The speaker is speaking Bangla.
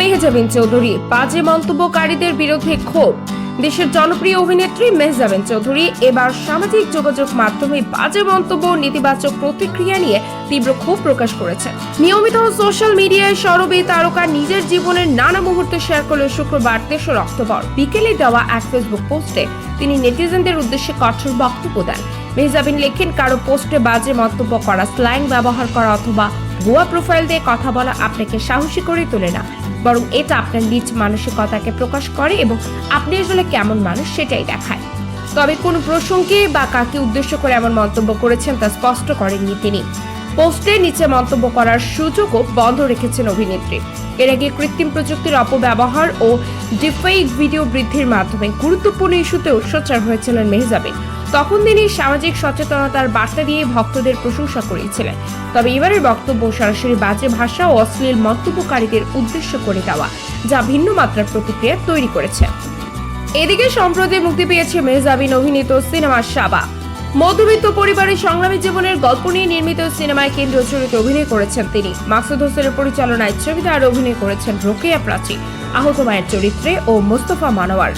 মেহজাবিন চৌধুরী। বাজে মন্তব্যকারীদের বিরুদ্ধে ক্ষোভ। দেশের জনপ্রিয় অভিনেত্রী মেহজাবিন চৌধুরী এবার সামাজিক যোগাযোগ মাধ্যমে বাজে মন্তব্য ও নেতিবাচক প্রতিক্রিয়া নিয়ে তীব্র ক্ষোভ প্রকাশ করেছেন। নিয়মিত সোশ্যাল মিডিয়ায় সরবে তারকা নিজের জীবনের নানা মুহূর্ত শেয়ার করলে শুক্রবার 3 অক্টোবর বিকেলে দেওয়া এক ফেসবুক পোস্টে তিনি নেটিজেনদের উদ্দেশ্যে কঠোর বক্তব্য দেন। মেহজাবিন লেখেন, কারো পোস্টে বাজে মন্তব্য করা, স্ল্যাং ব্যবহার করা অথবা ভুয়া প্রোফাইল দিয়ে কথা বলা আপনাকে সাহসী করে তোলে না, বরং এটা আপনার নিজ মানসিকতাকে প্রকাশ করে এবং আপনি আসলে কেমন মানুষ সেটাই দেখায়। তবে কোন প্রসঙ্গে বা কাকে উদ্দেশ্য করে এমন মন্তব্য করেছেন তা স্পষ্ট করেননি তিনি। পোস্টের নিচে মন্তব্য করার সুযোগও বন্ধ রেখেছেন অভিনেত্রী। এর আগে কৃত্রিম প্রযুক্তির অপব্যবহার ও ডিফেক ভিডিও বৃদ্ধির মাধ্যমে গুরুত্বপূর্ণ ইস্যুতেও সোচ্চার হয়েছিলেন মেহজাবিন। তখন তিনি সামাজিক সচেতনতার বার্তা দিয়ে ভক্তদের প্রশংসা করেছিলেন। তবে এবারের বক্তব্য সরাসরি বাজে ভাষা ও অশ্লীল মন্তব্যকারীদের উদ্দেশ্য করে দেওয়া, যা ভিন্ন মাত্রার প্রতিক্রিয়া তৈরি করেছে। এদিকে সম্প্রতি মুক্তি পেয়েছে মেহজাবিন অভিনীত সিনেমা সাবা। মধ্যবিত্ত পরিবারের সংগ্রামী জীবনের গল্প নিয়ে নির্মিত সিনেমায় কেন্দ্রীয় চরিত্রে অভিনয় করেছেন তিনি। মাকসুদ হোসেনের পরিচালনায় ছবিতে আরও অভিনয় করেছেন রোকেয়া প্রাচী, আহত মায়ের চরিত্রে ও মোস্তফা মানওয়ার।